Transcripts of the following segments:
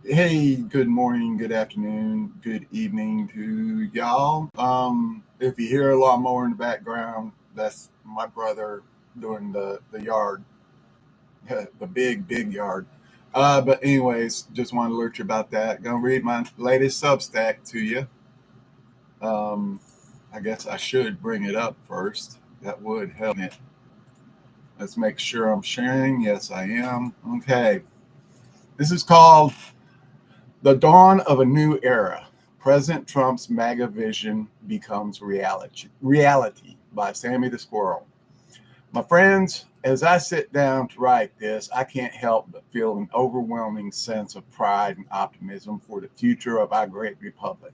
Hey, good morning, good afternoon, good evening to y'all. If you hear a lot more in the background, that's my brother doing the yard, the big yard. But anyways, just want to alert you about that. Gonna read my latest Substack to you. Um, I guess I should bring it up first. That would help it. Let's make sure I'm sharing. Yes, I am. Okay. This is called The Dawn of a New Era. President Trump's MAGA vision becomes reality by Sammy the Squirrel. My friends, as I sit down to write this, I can't help but feel an overwhelming sense of pride and optimism for the future of our great republic.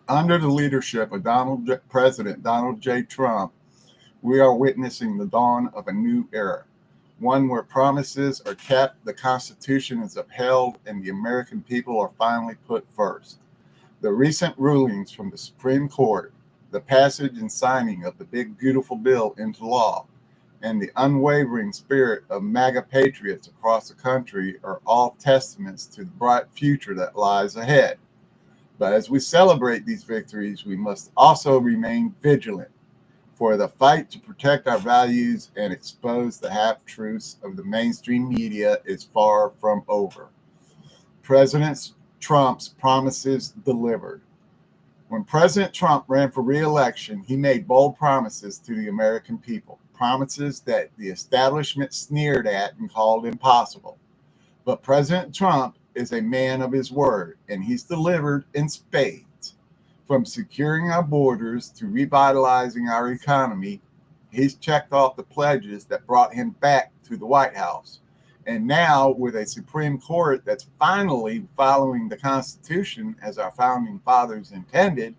Under the leadership of President Donald J. Trump, we are witnessing the dawn of a new era, one where promises are kept, the Constitution is upheld, and the American people are finally put first. The recent rulings from the Supreme Court, the passage and signing of the big, beautiful bill into law, and the unwavering spirit of MAGA patriots across the country are all testaments to the bright future that lies ahead. But as we celebrate these victories, we must also remain vigilant, for the fight to protect our values and expose the half truths of the mainstream media is far from over. President Trump's promises delivered. When President Trump ran for re election, he made bold promises to the American people, promises that the establishment sneered at and called impossible. But President Trump is a man of his word, and he's delivered in spades. From securing our borders to revitalizing our economy, he's checked off the pledges that brought him back to the White House. And now, with a Supreme Court that's finally following the Constitution as our founding fathers intended,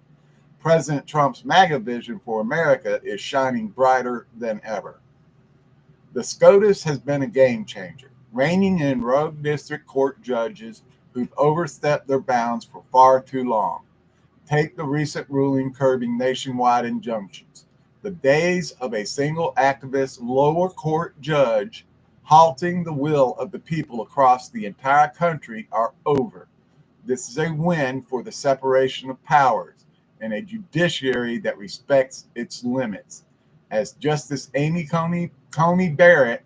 President Trump's MAGA vision for America is shining brighter than ever. The SCOTUS has been a game changer, reining in rogue district court judges who've overstepped their bounds for far too long. Take the recent ruling curbing nationwide injunctions. The days of a single activist lower court judge halting the will of the people across the entire country are over. This is a win for the separation of powers and a judiciary that respects its limits. As Justice Amy Coney Barrett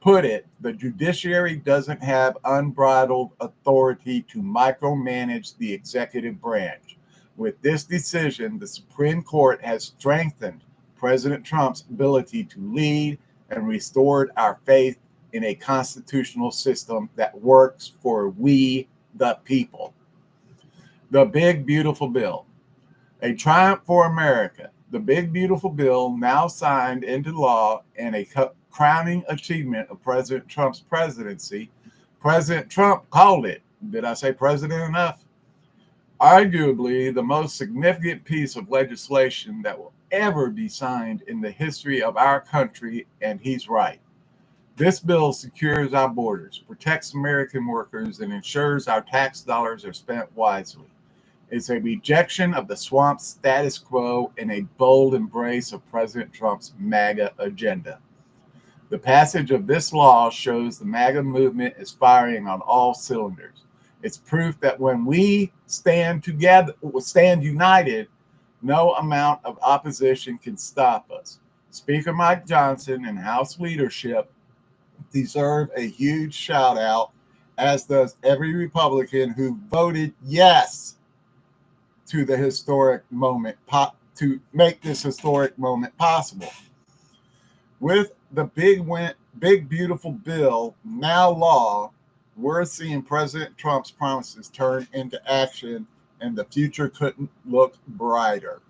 put it, the judiciary doesn't have unbridled authority to micromanage the executive branch. With this decision, the Supreme Court has strengthened President Trump's ability to lead and restored our faith in a constitutional system that works for we, the people. The Big Beautiful Bill. A triumph for America. The Big Beautiful Bill, now signed into law and a crowning achievement of President Trump's presidency. President Trump called it. Did I say president enough? Arguably the most significant piece of legislation that will ever be signed in the history of our country, and he's right. This bill secures our borders, protects American workers, and ensures our tax dollars are spent wisely. It's a rejection of the swamp status quo and a bold embrace of President Trump's MAGA agenda. The passage of this law shows the MAGA movement is firing on all cylinders. It's proof that when we stand together, stand united, no amount of opposition can stop us. Speaker Mike Johnson and House leadership deserve a huge shout out, as does every Republican who voted yes to the historic moment, to make this historic moment possible. With the big beautiful bill now law, we're seeing President Trump's promises turn into action, and the future couldn't look brighter.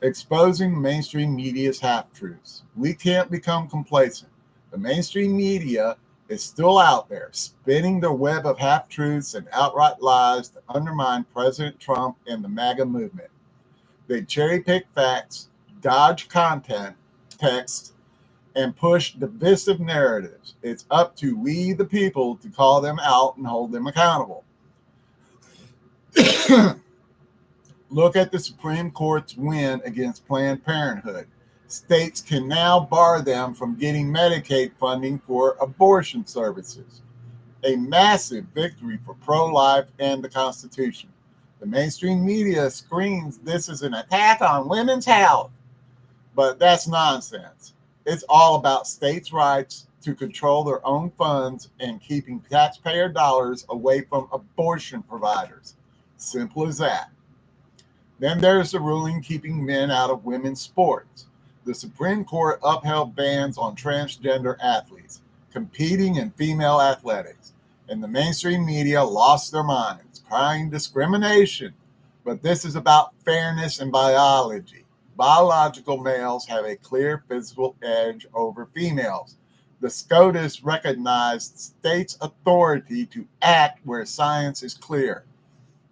Exposing mainstream media's half truths. We can't become complacent. The mainstream media is still out there, spinning their web of half truths and outright lies to undermine President Trump and the MAGA movement. They cherry pick facts, dodge content, text, and push divisive narratives. It's up to we, the people, to call them out and hold them accountable. Look at the Supreme Court's win against Planned Parenthood. States can now bar them from getting Medicaid funding for abortion services. a massive victory for pro-life and the Constitution. The mainstream media screams this is an attack on women's health, but that's nonsense. It's all about states' rights to control their own funds and keeping taxpayer dollars away from abortion providers. Simple as that. Then there's the ruling keeping men out of women's sports. The Supreme Court upheld bans on transgender athletes competing in female athletics, and the mainstream media lost their minds, crying discrimination. But this is about fairness and biology. Biological males have a clear physical edge over females. The SCOTUS recognized states' authority to act where science is clear.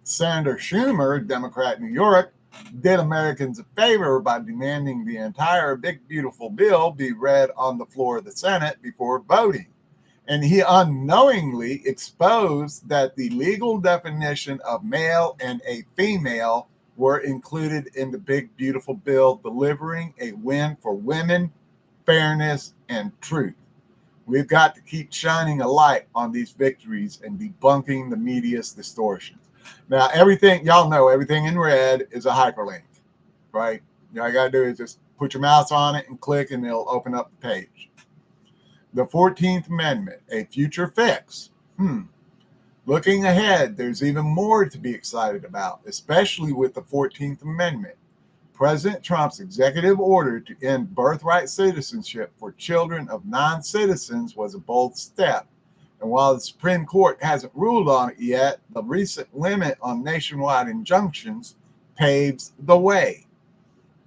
Senator Schumer, Democrat in New York, did Americans a favor by demanding the entire big, beautiful bill be read on the floor of the Senate before voting. And he unknowingly exposed that the legal definition of male and a female were included in the big, beautiful bill, delivering a win for women, fairness, and truth. We've got to keep shining a light on these victories and debunking the media's distortions. Now, everything, y'all know, everything in red is a hyperlink, right? All you got to do is just put your mouse on it and click, and it'll open up the page. The 14th Amendment, a future fix. Looking ahead, there's even more to be excited about, especially with the 14th Amendment. President Trump's executive order to end birthright citizenship for children of non-citizens was a bold step. And while the Supreme Court hasn't ruled on it yet, the recent limit on nationwide injunctions paves the way.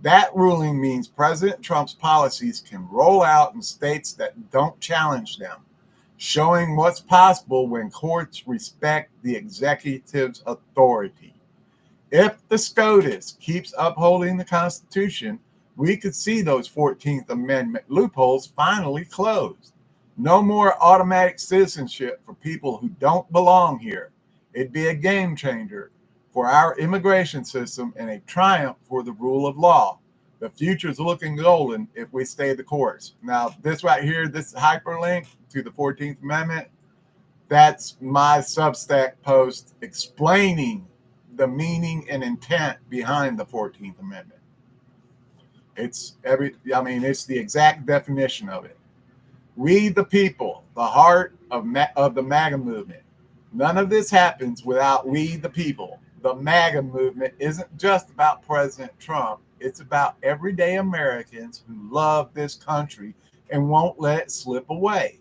That ruling means President Trump's policies can roll out in states that don't challenge them, showing what's possible when courts respect the executive's authority. If the SCOTUS keeps upholding the Constitution, we could see those 14th Amendment loopholes finally closed. No more automatic citizenship for people who don't belong here. It'd be a game changer for our immigration system and a triumph for the rule of law. The future's looking golden if we stay the course. Now, this right here, this hyperlink to the 14th Amendment, that's my Substack post explaining the meaning and intent behind the 14th Amendment. It's the exact definition of it. We the people, the heart of the MAGA movement. None of this happens without we the people. The MAGA movement isn't just about President Trump. It's about everyday Americans who love this country and won't let it slip away.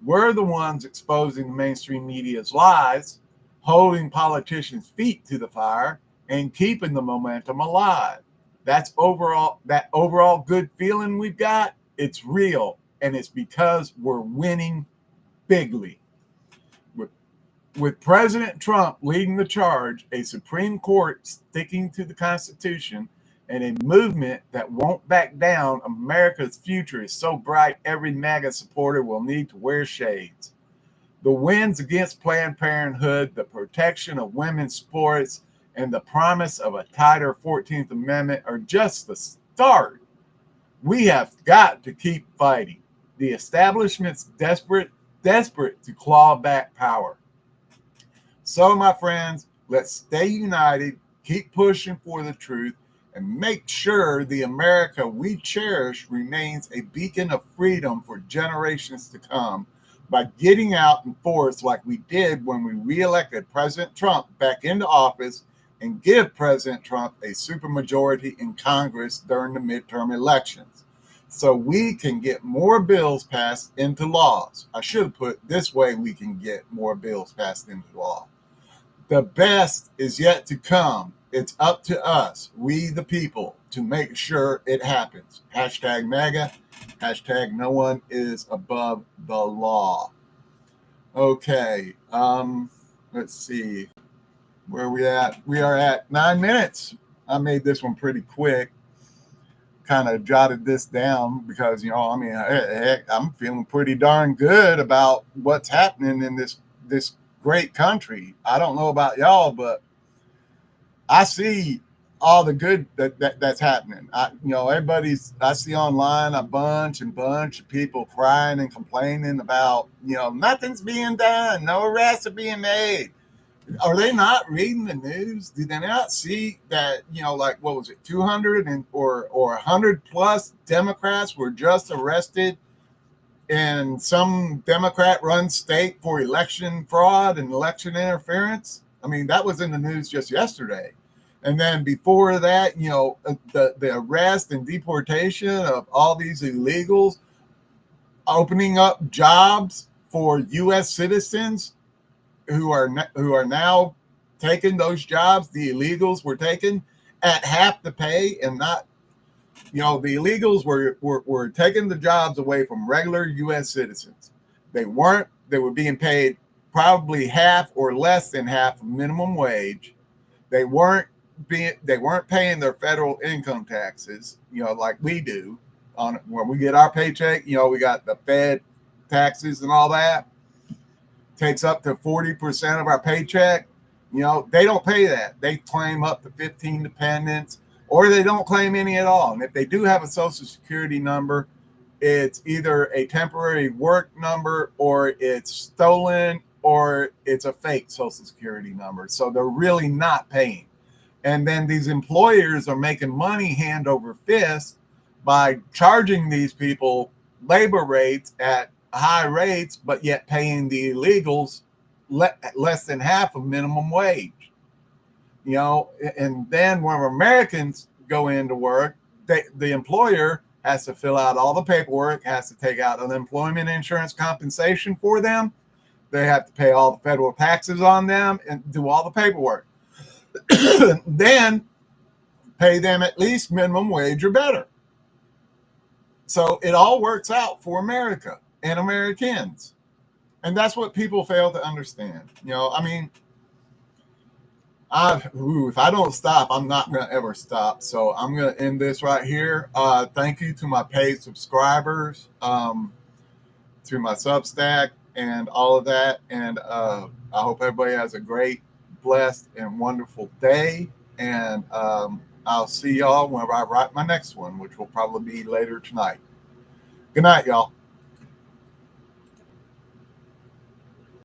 We're the ones exposing the mainstream media's lies, holding politicians' feet to the fire, and keeping the momentum alive. That overall good feeling we've got, it's real. And it's because we're winning bigly. With President Trump leading the charge, a Supreme Court sticking to the Constitution, and a movement that won't back down, America's future is so bright every MAGA supporter will need to wear shades. The wins against Planned Parenthood, the protection of women's sports, and the promise of a tighter 14th Amendment are just the start. We have got to keep fighting. The establishment's desperate to claw back power. So, my friends, let's stay united, keep pushing for the truth, and make sure the America we cherish remains a beacon of freedom for generations to come by getting out in force like we did when we reelected President Trump back into office and give President Trump a supermajority in Congress during the midterm elections, so we can get more bills passed into laws. I should have put this way: we can get more bills passed into law. The best is yet to come. It's up to us, we the people, to make sure it happens. Hashtag MAGA, hashtag no one is above the law. Okay, let's see where we at. We are at 9 minutes. I made this one pretty quick. Kind of jotted this down because, heck, I'm feeling pretty darn good about what's happening in this great country. I don't know about y'all, but I see all the good that's happening. I see online a bunch of people crying and complaining about, nothing's being done, no arrests are being made. Are they not reading the news? Do they not see that, like, what was it, 200 or 100 plus Democrats were just arrested in some Democrat run state for election fraud and election interference? I mean, that was in the news just yesterday. And then before that, the arrest and deportation of all these illegals, opening up jobs for U.S. citizens who are now taking those jobs. The illegals were taken at half the pay, and not, the illegals were taking the jobs away from regular U.S. citizens. They were being paid probably half or less than half of minimum wage. They weren't paying their federal income taxes, like we do on when we get our paycheck. We got the Fed taxes and all that. Takes up to 40% of our paycheck. They don't pay that. They claim up to 15 dependents, or they don't claim any at all. And if they do have a Social Security number, it's either a temporary work number, or it's stolen, or it's a fake Social Security number. So they're really not paying. And then these employers are making money hand over fist by charging these people labor rates at high rates, but yet paying the illegals less than half of minimum wage. And then when Americans go into work, the employer has to fill out all the paperwork, has to take out unemployment insurance compensation for them. They have to pay all the federal taxes on them and do all the paperwork. Then pay them at least minimum wage or better. So it all works out for America and Americans. And that's what people fail to understand. If I don't stop, I'm not going to ever stop. So I'm going to end this right here. Thank you to my paid subscribers, to my Substack and all of that. And I hope everybody has a great, blessed, and wonderful day. And I'll see y'all whenever I write my next one, which will probably be later tonight. Good night, y'all.